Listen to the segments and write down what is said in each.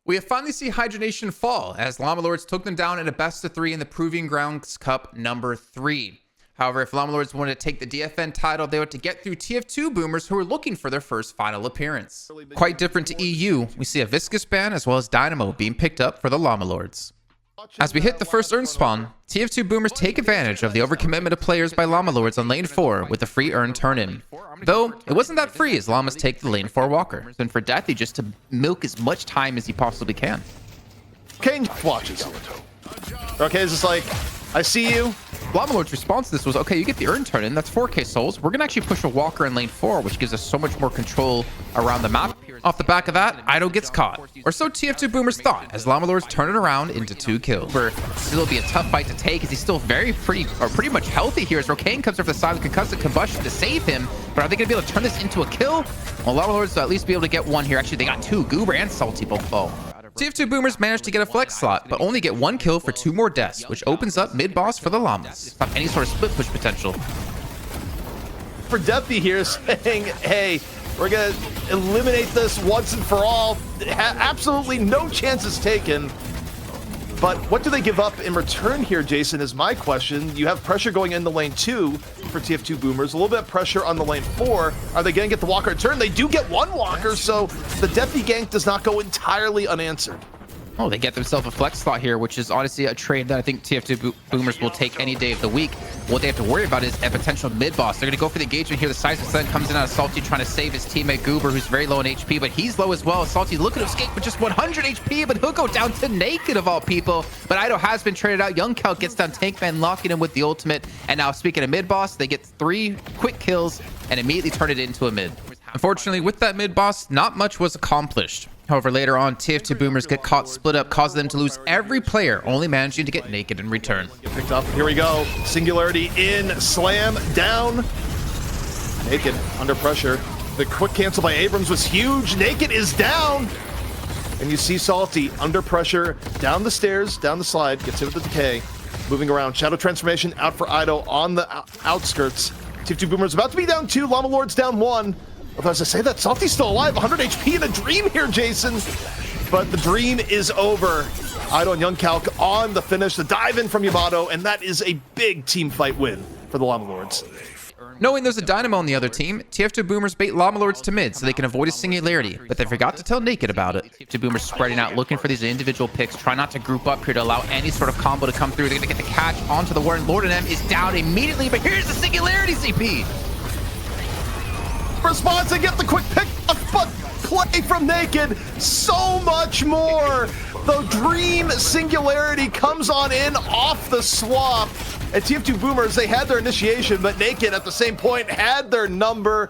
We have finally seen Hydra Nation fall as Llama Lords took them down in a best of 3 in the Proving Grounds Cup number 3. However, if Llama Lords wanted to take the DFN title, they had to get through TF2 Boomers who were looking for their first final appearance. Quite different to EU, we see a Viscous ban as well as Dynamo being picked up for the Llama Lords. As we hit the first urn spawn, TF2 Boomers take advantage of the overcommitment of players by Llama Lords on lane 4 with the free urn turn-in. Though, it wasn't that free as Llamas take the lane 4 walker, and for Deathy just to milk as much time as he possibly can. Kane watches. Okay, it's just like, I see you. Llama Lord's response to this was, okay, you get the urn turn-in, that's 4k souls. We're going to actually push a walker in lane 4, which gives us so much more control around the map. Off the back of that, Ido gets caught. Or so TF2 Boomers thought, as Llama Lords turn it around into 2 kills. Where still be a tough fight to take, as he's still pretty much healthy here, as Rokane comes up for the silent concussive combustion to save him. But are they going to be able to turn this into a kill? Well, Llama Lords will at least be able to get one here. Actually, they got 2. Goober and Salty both fall. TF2 Boomers managed to get a flex slot, but only get 1 kill for 2 more deaths, which opens up mid-boss for the Llamas. Stop any sort of split push potential. For Deathy here saying, hey, we're going to eliminate this once and for all. Absolutely no chances taken. But what do they give up in return here, Jason, is my question. You have pressure going into lane 2 for TF2 Boomers. A little bit of pressure on the lane 4. Are they going to get the walker in turn? They do get 1 walker, so the Deathy gank does not go entirely unanswered. Oh, they get themselves a flex slot here, which is honestly a trade that I think TF2 Boomers will take any day of the week. What they have to worry about is a potential mid-boss. They're going to go for the engagement here. The Seismic Sun comes in out of Salty trying to save his teammate Goober, who's very low in HP, but he's low as well. Salty looking to escape with just 100 HP, but he'll go down to naked of all people. But Ido has been traded out. Young Cal gets down Tankman, locking him with the ultimate. And now, speaking of mid-boss, they get 3 quick kills and immediately turn it into a mid. Unfortunately, with that mid-boss, not much was accomplished. However, later on, TF2 Boomers get caught split up, causing them to lose every player, only managing to get naked in return. Get picked up. Here we go. Singularity in, slam down. Naked under pressure. The quick cancel by Abrams was huge. Naked is down. And you see Salty under pressure, down the stairs, down the slide, gets hit with the decay. Moving around. Shadow transformation out for Ido on the outskirts. TF2 Boomers about to be down 2. Llama Lords down 1. Although, as I say that, Salty's still alive. 100 HP in a dream here, Jason. But the dream is over. Ido and Young Calc on the finish. The dive in from Yamato, and that is a big team fight win for the Llama Lords. Knowing there's a Dynamo on the other team, TF2 Boomers bait Llama Lords to mid so they can avoid a singularity, but they forgot to tell Naked about it. TF2 Boomers spreading out, looking for these individual picks, try not to group up here to allow any sort of combo to come through. They're going to get the catch onto the Warden. Lord and M is down immediately, but here's the singularity CP. Response and get the quick pick up, but play from Naked, so much more. The dream singularity comes on in off the swap. And TF2 Boomers, they had their initiation, but Naked at the same point had their number.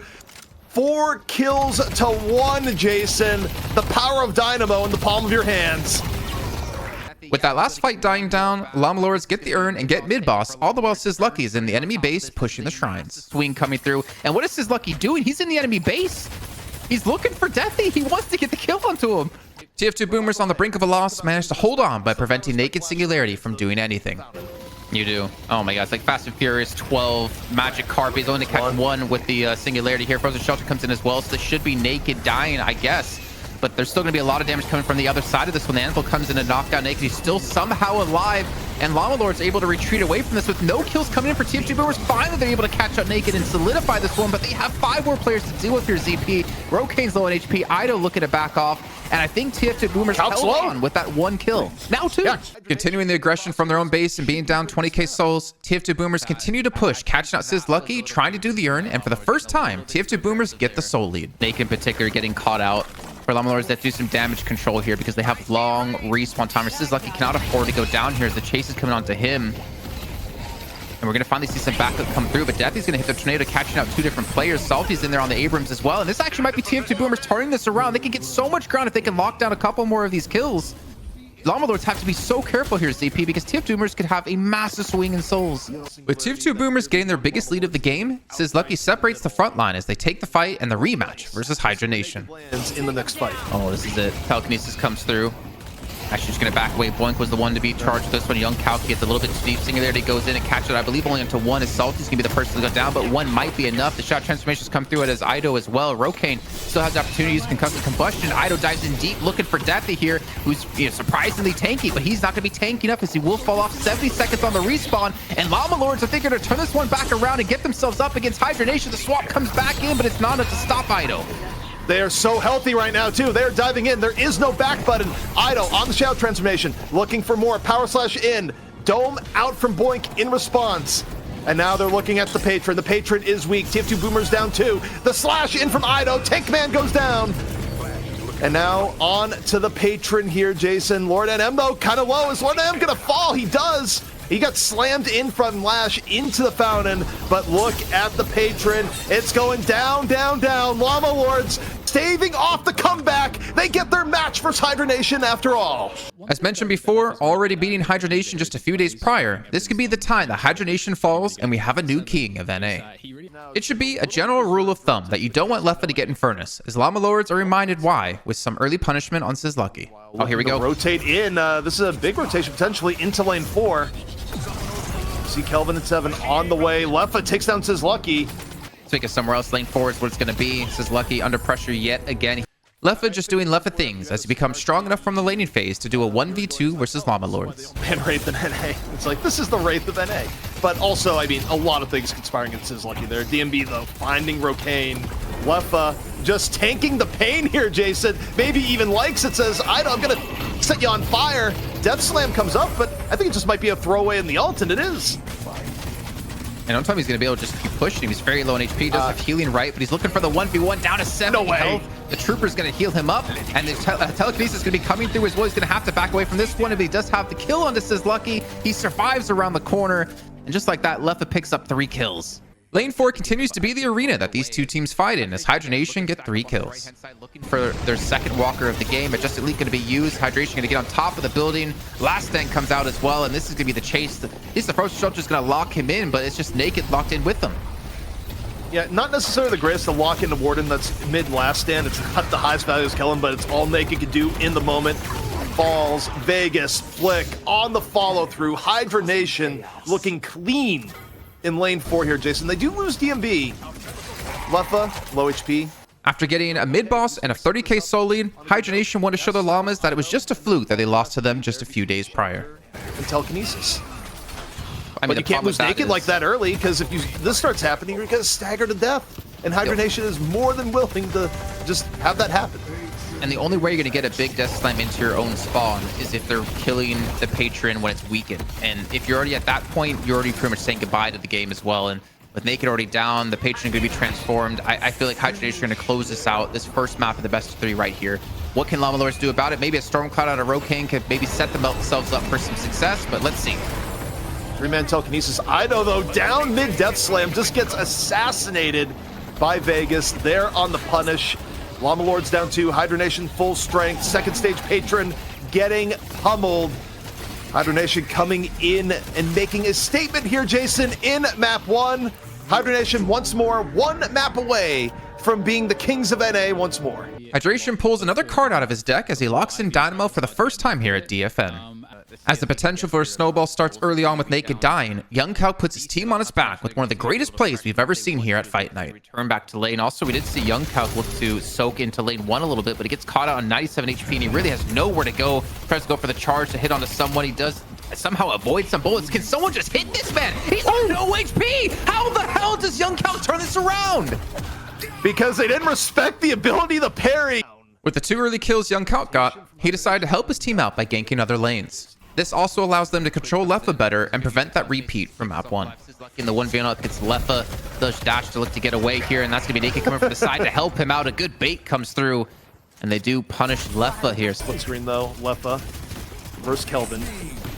4 kills to 1, Jason. The power of Dynamo in the palm of your hands. With that last fight dying down, Llama Lords get the urn and get mid-boss, all the while Sizlucky is in the enemy base pushing the shrines. Swing coming through, and what is Sizlucky doing? He's in the enemy base. He's looking for Deathy. He wants to get the kill onto him. TF2 Boomers on the brink of a loss managed to hold on by preventing Naked Singularity from doing anything. You do. Oh my god, it's like Fast and Furious 12. Magic Carp is only to catch 1 with the Singularity here. Frozen Shelter comes in as well, so this should be Naked dying, I guess. But there's still going to be a lot of damage coming from the other side of this when the Anvil comes in and knock down Naked. He's still somehow alive, and Llama Lord's able to retreat away from this with no kills coming in for TF2 Boomers. Finally, they're able to catch up Naked and solidify this one, but they have 5 more players to deal with here, ZP. Rokane's low on HP. Ido looking to back off, and I think TF2 Boomers held on with that 1 kill. Now 2. Yeah. Continuing the aggression from their own base and being down 20k souls, TF2 Boomers continue to push, catching out Sizlucky, trying to do the urn, and for the first time, TF2 Boomers get the soul lead. Naked in particular getting caught out. For Llama Lords that do some damage control here because they have long respawn timers. Sizlucky cannot afford to go down here as the chase is coming onto him. And we're going to finally see some backup come through, but Deathy's going to hit the tornado, catching out 2 different players. Salty's in there on the Abrams as well, and this actually might be TF2 Boomers turning this around. They can get so much ground if they can lock down a couple more of these kills. Llama Lords have to be so careful here, ZP, because TF2 Boomers could have a massive swing in souls. With TF2 Boomers getting their biggest lead of the game, Sizlucky separates the front line as they take the fight and the rematch versus Hydra Nation. In the next fight. Oh, this is it. Telekinesis comes through. Actually, just going to back away. Boink was the one to be charged with this one. Young Calc gets a little bit too deep. Singularity goes in and catches it, I believe, only into one. As Salty's going to be the person to go down, but one might be enough. The shot transformations come through it as Ido as well. Rokane still has the opportunity to use concussive combustion. Ido dives in deep, looking for Deathy here, who's surprisingly tanky, but he's not going to be tanky enough as he will fall off 70 seconds on the respawn. And Llama Lords, I think, are going to turn this one back around and get themselves up against Hydra Nation. The swap comes back in, but it's not enough to stop Ido. They are so healthy right now, too. They're diving in. There is no back button. Ido on the shout transformation, looking for more. Power slash in. Dome out from Boink in response. And now they're looking at the Patron. The Patron is weak. TF2 Boomers down 2. The slash in from Ido. Tank Man goes down. And now on to the Patron here, Jason. Lord NM, though, kind of low. Is Lord NM going to fall? He does. He got slammed in from Lash into the fountain, but look at the Patron. It's going down, down, down. Llama Lords staving off the comeback. They get their match versus Hydra Nation after all. As mentioned before, already beating Hydra Nation just a few days prior, this could be the time that Hydra Nation falls and we have a new king of NA. It should be a general rule of thumb that you don't want Leffa to get in Furnace, as Llama Lords are reminded why with some early punishment on Sizlucky. Oh, here we go. Rotate in. This is a big rotation potentially into lane 4. See Kelvin at 7 on the way. Leffa takes down Sizlucky. Take it somewhere else. Lane 4 is what it's going to be. Sizlucky under pressure yet again. Leffa just doing Leffa things as he becomes strong enough from the laning phase to do a 1v2 versus Llama Lords. And Wraith and NA. It's like, this is the Wraith of NA. But also, I mean, a lot of things conspiring against Sizlucky there. DMB, though, finding Rokane. Leffa just tanking the pain here, Jason. Maybe even likes it, says, I'm going to set you on fire. Death Slam comes up, but I think it just might be a throwaway in the ult, and it is. And on time he's going to be able to just keep pushing him. He's very low in HP. He does have healing right, but he's looking for the 1v1 down to 70 health. The Trooper's going to heal him up, and the telekinesis is going to be coming through as well. He's going to have to back away from this one, but he does have the kill on this Sizlucky. He survives around the corner, and just like that, Leffa picks up 3 kills. Lane 4 continues to be the arena that these two teams fight in as Hydra Nation get 3 kills. Looking for their second walker of the game, but just elite going to be used. Hydration going to get on top of the building. Last Stand comes out as well, and this is going to be the chase. At least the first shelter is going to lock him in, but it's just Naked locked in with them. Yeah, not necessarily the greatest to lock into Warden that's mid Last Stand. It's not the highest value as Kellen, but it's all Naked can do in the moment. Falls, Vegas, Flick on the follow through. Hydra Nation looking clean in lane 4 here, Jason. They do lose DMB. Leffa, low HP. After getting a mid-boss and a 30k soul lead, Hydra Nation wanted to show the Llamas that it was just a fluke that they lost to them just a few days prior. And telekinesis. I mean, but you can't lose Naked like that early, because if this starts happening, you're going to stagger to death. And Hydra Nation is more than willing to just have that happen. And the only way you're going to get a big Death Slam into your own spawn is if they're killing the Patron when it's weakened. And if you're already at that point, you're already pretty much saying goodbye to the game as well. And with Naked already down, the Patron going to be transformed. I feel like Hydra Nation are going to close this out, this first map of the best of 3 right here. What can Llama Lords do about it? Maybe a Stormcloud out of Rokane could maybe set themselves up for some success, but let's see. 3-man telekinesis. Ido, though, down mid Death Slam, just gets assassinated by Vegas. They're on the punish. Llama Lords down 2, Hydra Nation full strength. Second stage Patron getting pummeled. Hydra Nation coming in and making a statement here, Jason, in map 1. Hydra Nation once more, 1 map away from being the kings of NA once more. Hydration pulls another card out of his deck as he locks in Dynamo for the first time here at DFN. As the potential for a snowball starts early on with Naked dying, Young Calc puts his team on his back with one of the greatest plays we've ever seen here at Fight Night. Return back to lane. Also, we did see Young Calc look to soak into lane 1 a little bit, but he gets caught out on 97 HP and he really has nowhere to go. Tries to go for the charge to hit onto someone. He does somehow avoid some bullets. Can someone just hit this man? He's on no HP! How the hell does Young Calc turn this around? Because they didn't respect the ability to parry. With the 2 early kills Young Calc got, he decided to help his team out by ganking other lanes. This also allows them to control Leffa better and prevent that repeat from map 1. In the 1v1 up gets Leffa, does dash to look to get away here, and that's going to be Naked coming from the side to help him out. A good bait comes through, and they do punish Leffa here. Split screen though, Leffa versus Kelvin.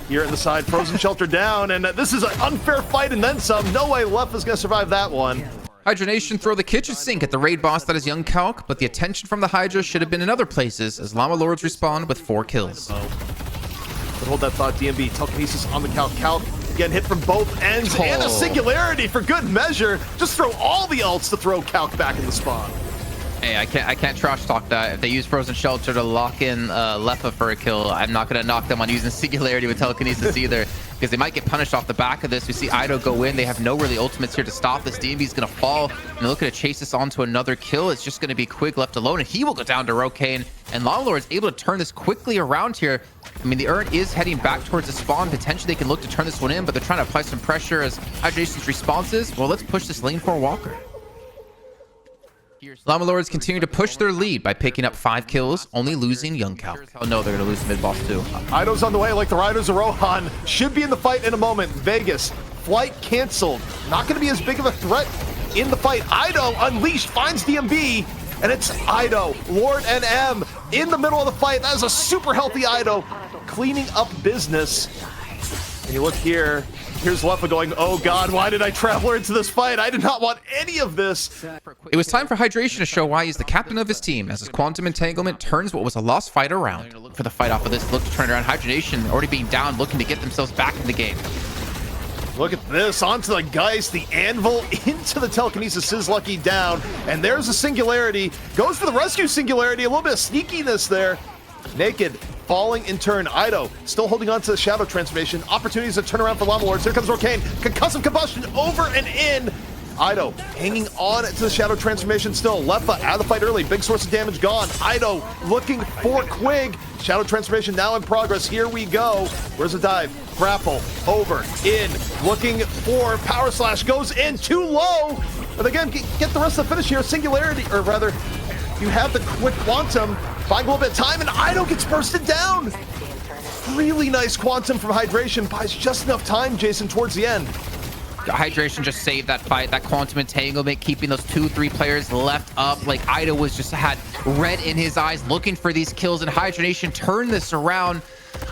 Here in the side, Frozen Shelter down, and this is an unfair fight and then some. No way Leffa's going to survive that one. Hydra Nation throw the kitchen sink at the raid boss that is Young Calc, but the attention from the Hydra should have been in other places as Llama Lords respawn with 4 kills. But hold that thought, DMB. Telekinesis on the Calc. Calc getting hit from both ends. And a Singularity for good measure. Just throw all the ults to throw Calc back in the spawn. Hey, I can't trash talk that. If they use Frozen Shelter to lock in Leffa for a kill, I'm not going to knock them on using Singularity with Telekinesis either, because they might get punished off the back of this. We see Ido go in. They have no really ultimates here to stop this. DMB is going to fall, and they're looking to chase this on to another kill. It's just going to be Quig left alone, and he will go down to Rokane. And Llama Lords able to turn this quickly around here. I mean, the Urn is heading back towards the spawn. Potentially, they can look to turn this one in, but they're trying to apply some pressure as Hydra Nation's response is, well, let's push this lane for Walker. Llama Lords continue to push their lead by picking up 5 kills, only losing Young Cal. Oh no, they're going to lose mid boss too. Ido's on the way like the Riders of Rohan. Should be in the fight in a moment. Vegas, flight canceled. Not going to be as big of a threat in the fight. Ido unleashed, finds DMB, and it's Ido, Lord NM, in the middle of the fight. That is a super healthy Ido, cleaning up business. And you look here. Here's Leffa going, oh god, why did I travel into this fight? I did not want any of this. It was time for Hydration to show why he's the captain of his team, as his Quantum Entanglement turns what was a lost fight around. For the fight off of this, look to turn around. Hydra Nation already being down, looking to get themselves back in the game. Look at this, onto the Geist, the Anvil, into the Telekinesis, is Lucky down. And there's a Singularity, goes for the Rescue Singularity, a little bit of sneakiness there. Naked. Falling in turn. Ido still holding on to the Shadow Transformation. Opportunities to turn around for Llama Lords. Here comes Rokane. Concussive Combustion over and in. Ido hanging on to the Shadow Transformation still. Leffa out of the fight early. Big source of damage gone. Ido looking for Quig. Shadow Transformation now in progress. Here we go. Where's the dive? Grapple. Over. In. Looking for Power Slash. Goes in. Too low. But again, get the rest of the finish here. Singularity. Or rather, you have the quick Quantum. Buying a little bit of time, and Ido gets bursted down. Really nice Quantum from Hydration. Buys just enough time, Jason, towards the end. Hydration just saved that fight, that Quantum Entanglement, keeping those 2-3 players left up. Like, Ido was just had red in his eyes, looking for these kills, and Hydration turned this around.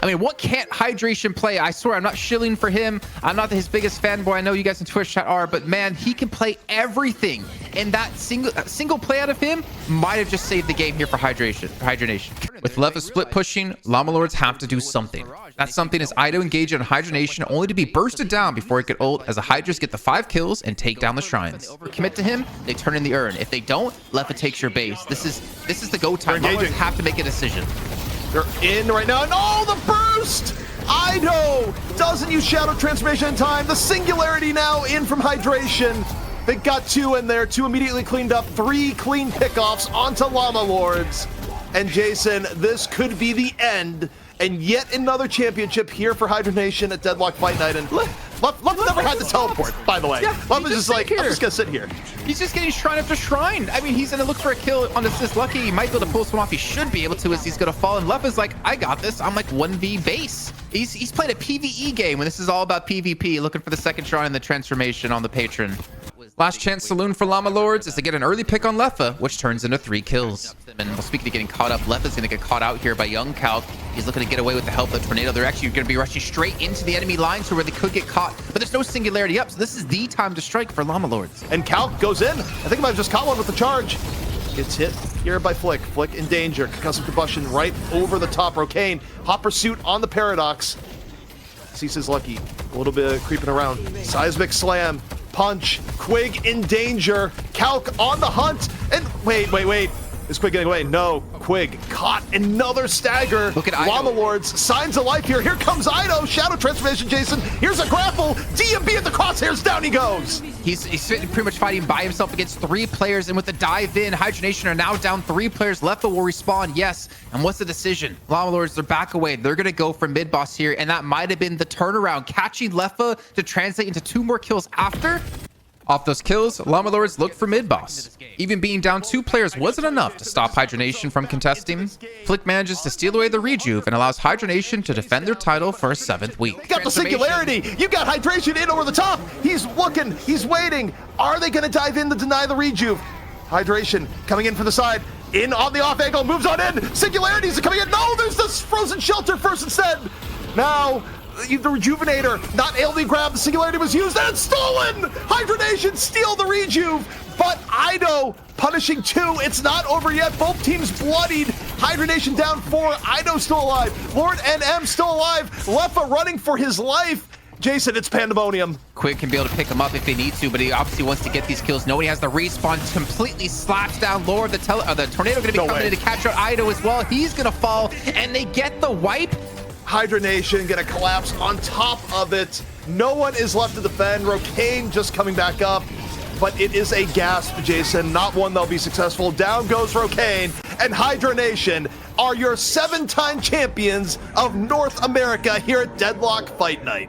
I mean, what can't Hydration play? I swear, I'm not shilling for him. I'm not his biggest fanboy. I know you guys in Twitch chat are, but man, he can play everything. And that single play out of him might have just saved the game here for Hydra Nation. With Leffa split pushing, Llama Lords have to do something. That something is Ido engaged on Hydra Nation, only to be bursted down before it could ult, as the Hydras get the 5 kills and take down the shrines. Commit to him, they turn in the Urn. If they don't, Leffa takes your base. This is the go time. Llama Lords have to make a decision. They're in right now, and oh, the burst! Ido doesn't use Shadow Transformation in time. The Singularity now in from Hydration. They got 2 in there, 2 immediately cleaned up, 3 clean pickoffs onto Llama Lords. And Jason, this could be the end. And yet another championship here for Hydra Nation at Deadlock Fight Night. And Leffa never had to teleport, by the way. Yeah, Leffa's just like, I'm just gonna sit here. He's just getting shrine after shrine. I mean, he's gonna look for a kill on this Lucky. He might be able to pull this one off. He should be able to, as he's gonna fall. And Leffa's like, I got this. I'm like 1v base. He's playing a PvE game when this is all about PvP. Looking for the second shrine and the transformation on the patron. Last chance saloon for Llama Lords is to get an early pick on Leffa, which turns into 3 kills. And well, speaking of getting caught up, Leffa's going to get caught out here by Young Cal. He's looking to get away with the help of the Tornado. They're actually going to be rushing straight into the enemy line to where they could get caught, but there's no Singularity up, so this is the time to strike for Llama Lords. And Cal goes in. I think I might have just caught one with the charge. Gets hit here by Flick. Flick in danger. Concussive Combustion right over the top. Rokane, hot pursuit on the Paradox. Sees his Lucky. A little bit creeping around. Seismic Slam. Punch. Quig in danger. Calc on the hunt. And wait. Is Quig getting away? No. Quig caught another stagger. Look at Ido. Llama Lords, signs of life here. Here comes Ido. Shadow Transformation, Jason. Here's a grapple. DMB at the crosshairs. Down he goes. He's pretty much fighting by himself against 3 players, and with the dive in, Hydra Nation are now down 3 players. Leffa will respawn, yes. And what's the decision? Llama Lords, they're back away. They're going to go for mid boss here, and that might have been the turnaround, catching Leffa to translate into 2 more kills after. Off those kills, Llama Lords looked for mid boss. Even being down 2 players wasn't enough to stop Hydra Nation from contesting. Flick manages to steal away the rejuve and allows Hydra Nation to defend their title for a 7th week. You got the Singularity. You got Hydration in over the top. He's looking. He's waiting. Are they going to dive in to deny the rejuve? Hydration coming in from the side. In on the off angle. Moves on in. Singularities are coming in. No, there's this Frozen Shelter first instead. Now, the Rejuvenator not able to grab. The Singularity was used and it's stolen. Hydra Nation steal the rejuve, but Ido punishing 2. It's not over yet. Both teams bloodied. Hydra Nation down 4. Ido still alive. Lord NM still alive. Leffa running for his life. Jason, it's pandemonium. Quick can be able to pick him up if they need to, but he obviously wants to get these kills. Nobody has the respawn. Completely slaps down Lord. The tornado going to be coming in to catch out Ido as well. He's going to fall, and they get the wipe. Hydra Nation going to collapse on top of it. No one is left to defend. Rocane just coming back up, but it is a gasp, Jason. Not one that'll be successful. Down goes Rocane, and Hydra Nation are your 7-time champions of North America here at Deadlock Fight Night.